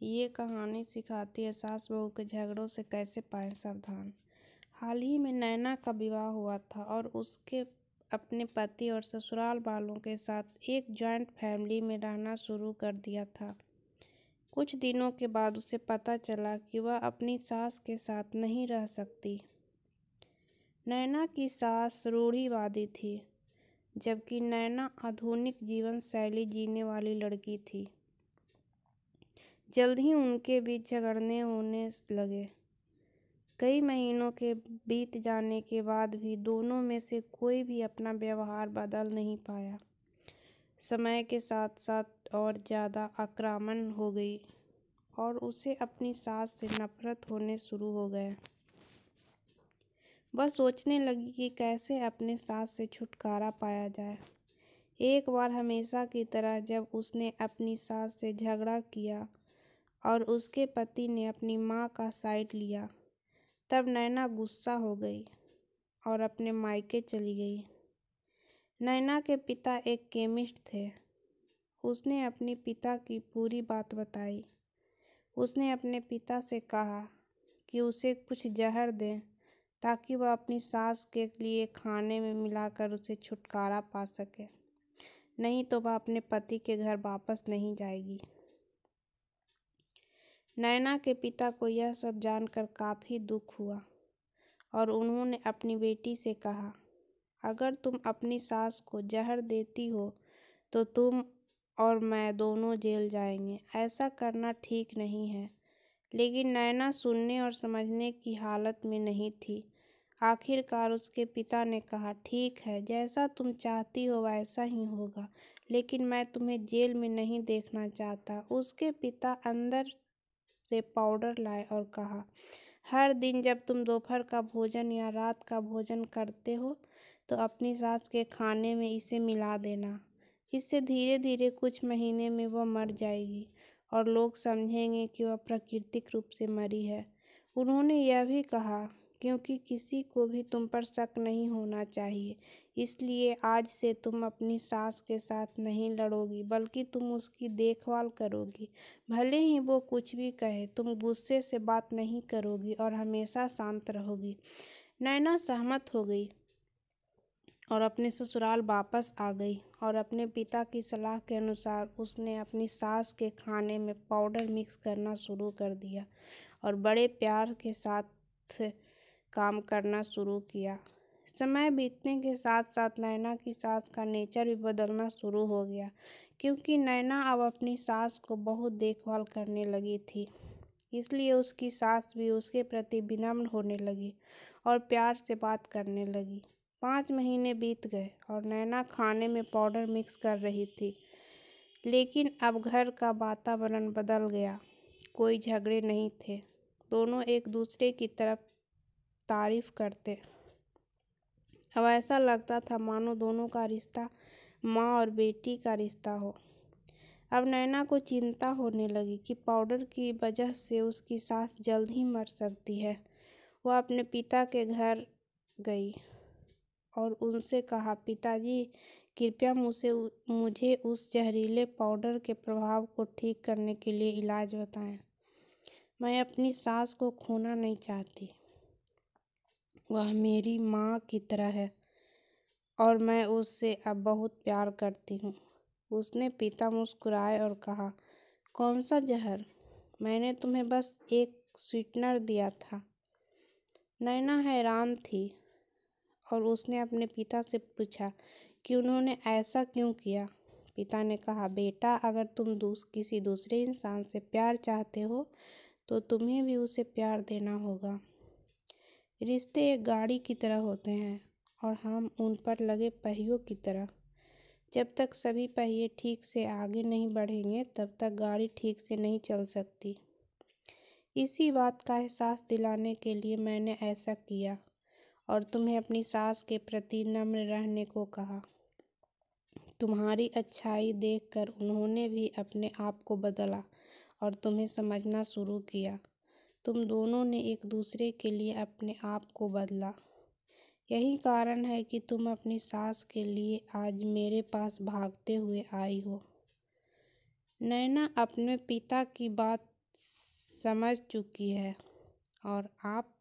ये कहानी सिखाती है सास बहू के झगड़ों से कैसे पाएं सावधान। हाल ही में नैना का विवाह हुआ था और उसके अपने पति और ससुराल वालों के साथ एक जॉइंट फैमिली में रहना शुरू कर दिया था। कुछ दिनों के बाद उसे पता चला कि वह अपनी सास के साथ नहीं रह सकती। नैना की सास रूढ़िवादी थी, जबकि नैना आधुनिक जीवन शैली जीने वाली लड़की थी। जल्द ही उनके बीच झगड़ने होने लगे। कई महीनों के बीत जाने के बाद भी दोनों में से कोई भी अपना व्यवहार बदल नहीं पाया। समय के साथ साथ और ज़्यादा आक्रामक हो गई और उसे अपनी सास से नफरत होने शुरू हो गया। वह सोचने लगी कि कैसे अपने सास से छुटकारा पाया जाए। एक बार हमेशा की तरह जब उसने अपनी सास से झगड़ा किया और उसके पति ने अपनी माँ का साइड लिया, तब नैना गुस्सा हो गई और अपने मायके चली गई। नैना के पिता एक केमिस्ट थे। उसने अपने पिता की पूरी बात बताई। उसने अपने पिता से कहा कि उसे कुछ जहर दें ताकि वह अपनी सास के लिए खाने में मिलाकर उसे छुटकारा पा सके, नहीं तो वह अपने पति के घर वापस नहीं जाएगी। नैना के पिता को यह सब जानकर काफ़ी दुख हुआ और उन्होंने अपनी बेटी से कहा, अगर तुम अपनी सास को जहर देती हो तो तुम और मैं दोनों जेल जाएंगे। ऐसा करना ठीक नहीं है। लेकिन नैना सुनने और समझने की हालत में नहीं थी। आखिरकार उसके पिता ने कहा, ठीक है, जैसा तुम चाहती हो वैसा ही होगा, लेकिन मैं तुम्हें जेल में नहीं देखना चाहता। उसके पिता अंदर से पाउडर लाए और कहा, हर दिन जब तुम दोपहर का भोजन या रात का भोजन करते हो तो अपनी सास के खाने में इसे मिला देना। इससे धीरे धीरे कुछ महीने में वह मर जाएगी और लोग समझेंगे कि वह प्राकृतिक रूप से मरी है। उन्होंने यह भी कहा, क्योंकि किसी को भी तुम पर शक नहीं होना चाहिए, इसलिए आज से तुम अपनी सास के साथ नहीं लड़ोगी, बल्कि तुम उसकी देखभाल करोगी। भले ही वो कुछ भी कहे, तुम गुस्से से बात नहीं करोगी और हमेशा शांत रहोगी। नैना सहमत हो गई और अपने ससुराल वापस आ गई और अपने पिता की सलाह के अनुसार उसने अपनी सास के खाने में पाउडर मिक्स करना शुरू कर दिया और बड़े प्यार के साथ काम करना शुरू किया। समय बीतने के साथ साथ नैना की सास का नेचर भी बदलना शुरू हो गया, क्योंकि नैना अब अपनी सास को बहुत देखभाल करने लगी थी। इसलिए उसकी सास भी उसके प्रति विनम्र होने लगी और प्यार से बात करने लगी। 5 महीने बीत गए और नैना खाने में पाउडर मिक्स कर रही थी, लेकिन अब घर का वातावरण बदल गया। कोई झगड़े नहीं थे। दोनों एक दूसरे की तरफ तारीफ करते। अब ऐसा लगता था मानो दोनों का रिश्ता माँ और बेटी का रिश्ता हो। अब नैना को चिंता होने लगी कि पाउडर की वजह से उसकी सास जल्द ही मर सकती है। वह अपने पिता के घर गई और उनसे कहा, पिताजी, कृपया मुझे उस जहरीले पाउडर के प्रभाव को ठीक करने के लिए इलाज बताएं। मैं अपनी सास को खोना नहीं चाहती। वह मेरी माँ की तरह है और मैं उससे अब बहुत प्यार करती हूँ। उसने पिता मुस्कुराए और कहा, कौन सा जहर? मैंने तुम्हें बस एक स्वीटनर दिया था। नैना हैरान थी और उसने अपने पिता से पूछा कि उन्होंने ऐसा क्यों किया। पिता ने कहा, बेटा, अगर तुम किसी दूसरे इंसान से प्यार चाहते हो तो तुम्हें भी उसे प्यार देना होगा। रिश्ते एक गाड़ी की तरह होते हैं और हम उन पर लगे पहियों की तरह। जब तक सभी पहिए ठीक से आगे नहीं बढ़ेंगे तब तक गाड़ी ठीक से नहीं चल सकती। इसी बात का एहसास दिलाने के लिए मैंने ऐसा किया और तुम्हें अपनी सास के प्रति नम्र रहने को कहा। तुम्हारी अच्छाई देखकर उन्होंने भी अपने आप को बदला और तुम्हें समझना शुरू किया। तुम दोनों ने एक दूसरे के लिए अपने आप को बदला। यही कारण है कि तुम अपनी सास के लिए आज मेरे पास भागते हुए आई हो। नैना अपने पिता की बात समझ चुकी है और आप